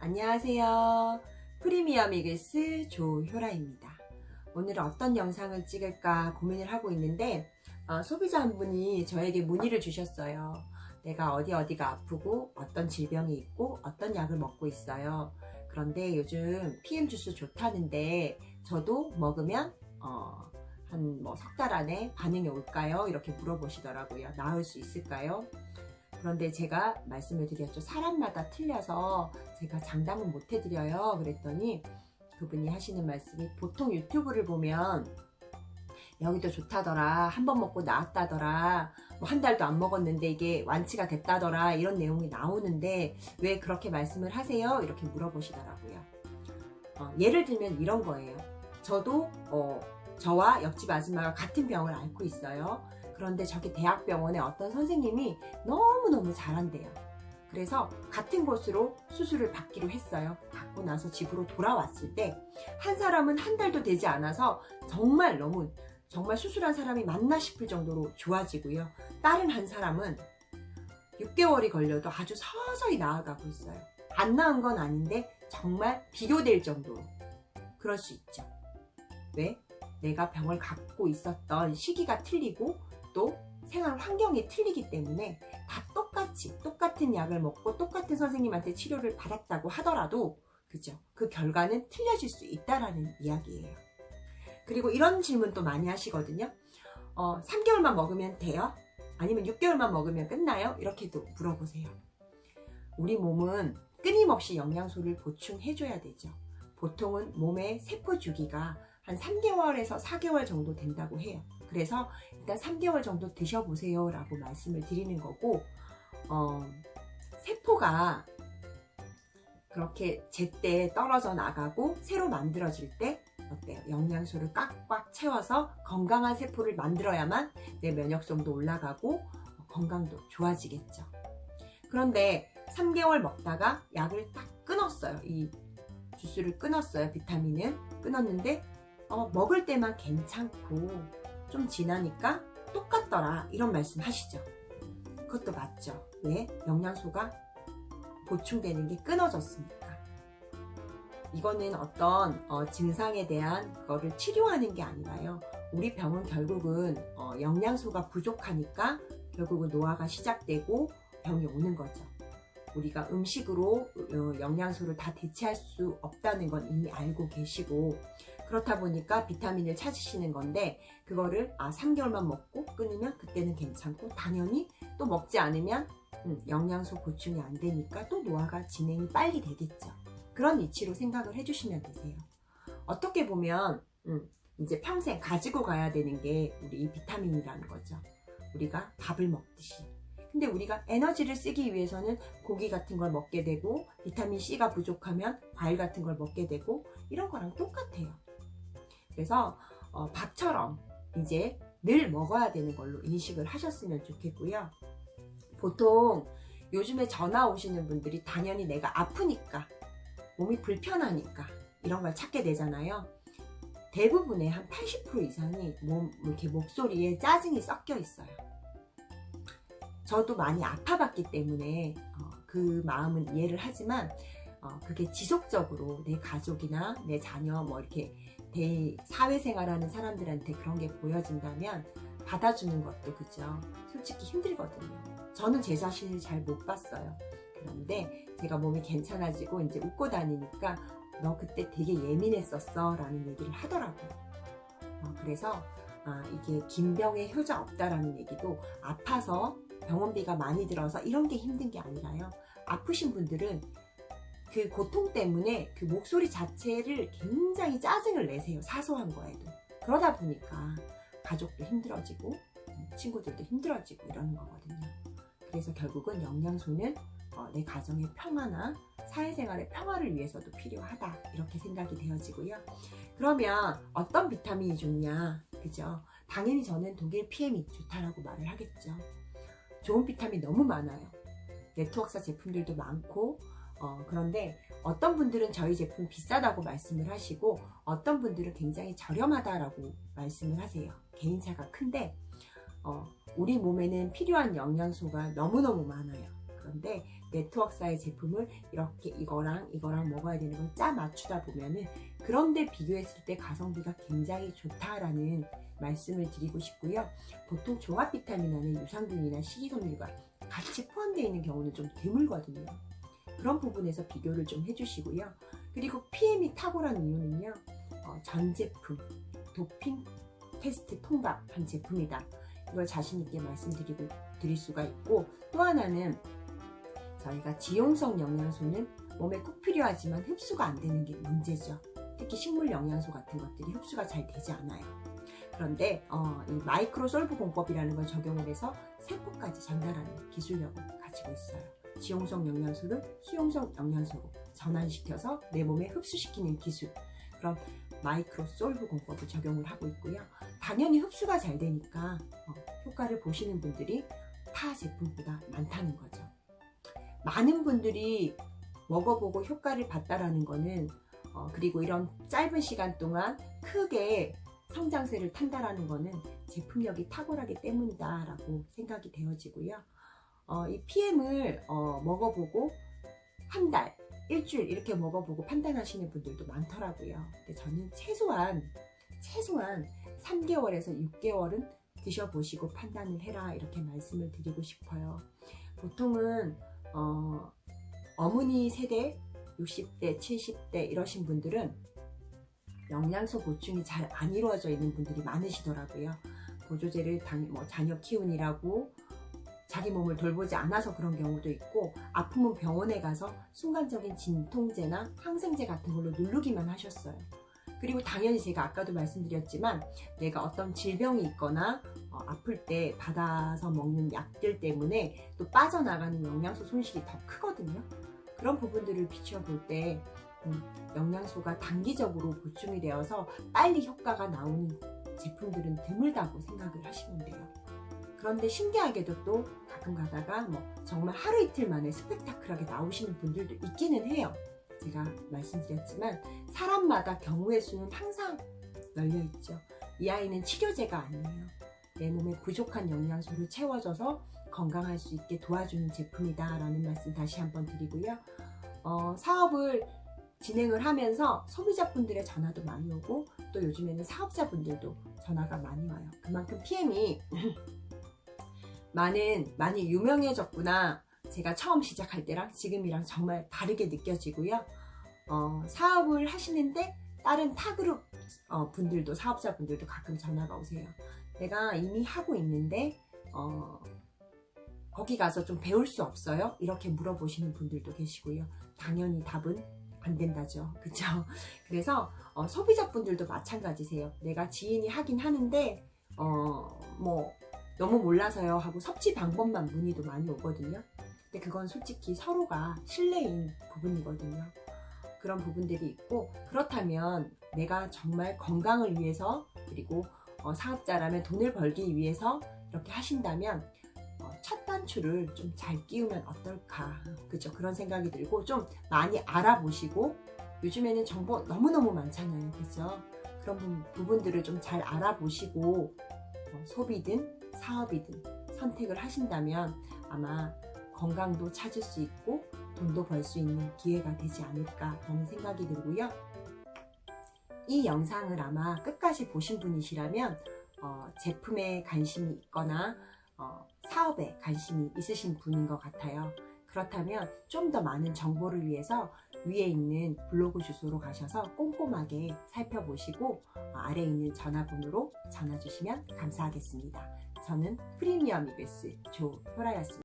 안녕하세요. 프리미엄 이글스 조효라입니다. 오늘은 어떤 영상을 찍을까 고민을 하고 있는데 소비자 한 분이 저에게 문의를 주셨어요. 내가 어디가 아프고 어떤 질병이 있고 어떤 약을 먹고 있어요. 그런데 요즘 PM 주스 좋다는데 저도 먹으면 한 석 달 안에 반응이 올까요? 이렇게 물어보시더라고요. 나을 수 있을까요? 그런데 제가 말씀을 드렸죠. 사람마다 틀려서 제가 장담은 못 해드려요. 그랬더니 그분이 하시는 말씀이, 보통 유튜브를 보면 여기도 좋다더라, 한 번 먹고 나았다더라, 뭐 한 달도 안 먹었는데 이게 완치가 됐다더라, 이런 내용이 나오는데 왜 그렇게 말씀을 하세요? 이렇게 물어보시더라고요. 예를 들면 이런 거예요. 저도 저와 옆집 아줌마가 같은 병을 앓고 있어요. 그런데 저기 대학병원에 어떤 선생님이 너무너무 잘한대요. 그래서 같은 곳으로 수술을 받기로 했어요. 받고 나서 집으로 돌아왔을 때 한 사람은 한 달도 되지 않아서 정말 수술한 사람이 맞나 싶을 정도로 좋아지고요. 다른 한 사람은 6개월이 걸려도 아주 서서히 나아가고 있어요. 안 나은 건 아닌데 정말 비교될 정도로 그럴 수 있죠. 왜? 내가 병을 갖고 있었던 시기가 틀리고 또 생활 환경이 틀리기 때문에 다 똑같은 약을 먹고 똑같은 선생님한테 치료를 받았다고 하더라도 그죠? 그 결과는 틀려질 수 있다라는 이야기예요. 그리고 이런 질문 또 많이 하시거든요. 3개월만 먹으면 돼요? 아니면 6개월만 먹으면 끝나요? 이렇게도 물어보세요. 우리 몸은 끊임없이 영양소를 보충해줘야 되죠. 보통은 몸의 세포 주기가 한 3개월에서 4개월 정도 된다고 해요. 그래서 일단 3개월 정도 드셔보세요 라고 말씀을 드리는 거고, 세포가 그렇게 제때 떨어져 나가고 새로 만들어질 때 어때요? 영양소를 꽉꽉 채워서 건강한 세포를 만들어야만 내 면역성도 올라가고 건강도 좋아지겠죠. 그런데 3개월 먹다가 약을 딱 끊었어요. 이 주스를 끊었어요. 비타민을 끊었는데 먹을 때만 괜찮고 좀 지나니까 똑같더라, 이런 말씀 하시죠. 그것도 맞죠. 왜? 영양소가 보충되는 게 끊어졌으니까. 이거는 어떤 증상에 대한 그거를 치료하는 게 아니라요. 우리 병은 결국은 영양소가 부족하니까 결국은 노화가 시작되고 병이 오는 거죠. 우리가 음식으로 영양소를 다 대체할 수 없다는 건 이미 알고 계시고, 그렇다 보니까 비타민을 찾으시는 건데, 그거를 3개월만 먹고 끊으면 그때는 괜찮고, 당연히 또 먹지 않으면 영양소 보충이 안 되니까 또 노화가 진행이 빨리 되겠죠. 그런 이치로 생각을 해주시면 되세요. 어떻게 보면 이제 평생 가지고 가야 되는 게 우리 이 비타민이라는 거죠. 우리가 밥을 먹듯이. 근데 우리가 에너지를 쓰기 위해서는 고기 같은 걸 먹게 되고, 비타민C가 부족하면 과일 같은 걸 먹게 되고, 이런 거랑 똑같아요. 그래서 밥처럼 이제 늘 먹어야 되는 걸로 인식을 하셨으면 좋겠고요. 보통 요즘에 전화 오시는 분들이 당연히 내가 아프니까, 몸이 불편하니까 이런 걸 찾게 되잖아요. 대부분의 한 80% 이상이 이렇게 목소리에 짜증이 섞여 있어요. 저도 많이 아파봤기 때문에 그 마음은 이해를 하지만 그게 지속적으로 내 가족이나 내 자녀 이렇게 사회생활하는 사람들한테 그런 게 보여진다면 받아주는 것도 그죠, 솔직히 힘들거든요. 저는 제 자신을 잘 못 봤어요. 그런데 제가 몸이 괜찮아지고 이제 웃고 다니니까 너 그때 되게 예민했었어 라는 얘기를 하더라고요. 그래서 이게 김병에 효자 없다라는 얘기도, 아파서 병원비가 많이 들어서 이런 게 힘든 게 아니라요. 아프신 분들은 그 고통 때문에 그 목소리 자체를 굉장히 짜증을 내세요. 사소한 거에도. 그러다 보니까 가족도 힘들어지고 친구들도 힘들어지고 이러는 거거든요. 그래서 결국은 영양소는 내 가정의 평화나 사회생활의 평화를 위해서도 필요하다, 이렇게 생각이 되어지고요. 그러면 어떤 비타민이 좋냐, 그죠? 당연히 저는 독일 PM이 좋다라고 말을 하겠죠. 좋은 비타민 너무 많아요. 네트워크사 제품들도 많고, 그런데 어떤 분들은 저희 제품 비싸다고 말씀을 하시고, 어떤 분들은 굉장히 저렴하다라고 말씀을 하세요. 개인차가 큰데 우리 몸에는 필요한 영양소가 너무너무 많아요. 건데 네트워크사의 제품을 이렇게 이거랑 먹어야 되는 걸 짜 맞추다 보면은 그런데 비교했을 때 가성비가 굉장히 좋다라는 말씀을 드리고 싶고요. 보통 종합 비타민 안에 유산균이나 식이섬유가 같이 포함되어 있는 경우는 좀 드물거든요. 그런 부분에서 비교를 좀 해주시고요. 그리고 PM이 탁월한 이유는요. 전 제품 도핑 테스트 통과한 제품이다. 이걸 자신있게 드릴 수가 있고, 또 하나는 저희가 지용성 영양소는 몸에 꼭 필요하지만 흡수가 안 되는 게 문제죠. 특히 식물 영양소 같은 것들이 흡수가 잘 되지 않아요. 그런데 이 마이크로 솔브 공법이라는 걸 적용을 해서 세포까지 전달하는 기술력을 가지고 있어요. 지용성 영양소를 수용성 영양소로 전환시켜서 내 몸에 흡수시키는 기술, 그런 마이크로 솔브 공법을 적용을 하고 있고요. 당연히 흡수가 잘 되니까 효과를 보시는 분들이 타 제품보다 많다는 거죠. 많은 분들이 먹어보고 효과를 봤다라는 거는 그리고 이런 짧은 시간 동안 크게 성장세를 탄다라는 거는 제품력이 탁월하기 때문이다 라고 생각이 되어지고요. 이 PM을 먹어보고 한 달, 일주일 이렇게 먹어보고 판단하시는 분들도 많더라고요. 근데 저는 최소한 3개월에서 6개월은 드셔보시고 판단을 해라 이렇게 말씀을 드리고 싶어요. 보통은 어머니 세대 60대 70대 이러신 분들은 영양소 보충이 잘 안 이루어져 있는 분들이 많으시더라고요. 보조제를 자녀 키우느라고 자기 몸을 돌보지 않아서 그런 경우도 있고, 아프면 병원에 가서 순간적인 진통제나 항생제 같은 걸로 누르기만 하셨어요. 그리고 당연히 제가 아까도 말씀드렸지만 내가 어떤 질병이 있거나 아플 때 받아서 먹는 약들 때문에 또 빠져나가는 영양소 손실이 더 크거든요. 그런 부분들을 비춰볼 때 영양소가 단기적으로 보충이 되어서 빨리 효과가 나오는 제품들은 드물다고 생각을 하시면 돼요. 그런데 신기하게도 또 가끔 가다가 정말 하루 이틀 만에 스펙타클하게 나오시는 분들도 있기는 해요. 제가 말씀드렸지만 사람마다 경우의 수는 항상 널려있죠. 이 아이는 치료제가 아니에요. 내 몸에 부족한 영양소를 채워줘서 건강할 수 있게 도와주는 제품이다 라는 말씀 다시 한번 드리고요. 사업을 진행을 하면서 소비자분들의 전화도 많이 오고, 또 요즘에는 사업자분들도 전화가 많이 와요. 그만큼 PM이 많이 유명해졌구나. 제가 처음 시작할 때랑 지금이랑 정말 다르게 느껴지고요. 사업을 하시는데 다른 타그룹 분들도, 사업자분들도 가끔 전화가 오세요. 내가 이미 하고 있는데 거기 가서 좀 배울 수 없어요? 이렇게 물어보시는 분들도 계시고요. 당연히 답은 안 된다죠. 그쵸? 그래서 소비자분들도 마찬가지세요. 내가 지인이 하긴 하는데 너무 몰라서요 하고 섭취 방법만 문의도 많이 오거든요. 근데 그건 솔직히 서로가 신뢰인 부분이거든요. 그런 부분들이 있고, 그렇다면 내가 정말 건강을 위해서, 그리고 사업자라면 돈을 벌기 위해서 이렇게 하신다면 첫 단추를 좀 잘 끼우면 어떨까, 그죠? 그런 생각이 들고 좀 많이 알아보시고, 요즘에는 정보 너무너무 많잖아요, 그죠? 그런 부분들을 좀 잘 알아보시고 소비든 사업이든 선택을 하신다면 아마 건강도 찾을 수 있고 돈도 벌 수 있는 기회가 되지 않을까라는 생각이 들고요. 이 영상을 아마 끝까지 보신 분이시라면 제품에 관심이 있거나 사업에 관심이 있으신 분인 것 같아요. 그렇다면 좀 더 많은 정보를 위해서 위에 있는 블로그 주소로 가셔서 꼼꼼하게 살펴보시고 아래에 있는 전화번호로 전화 주시면 감사하겠습니다. 저는 프리미엄 이글스 조효라였습니다.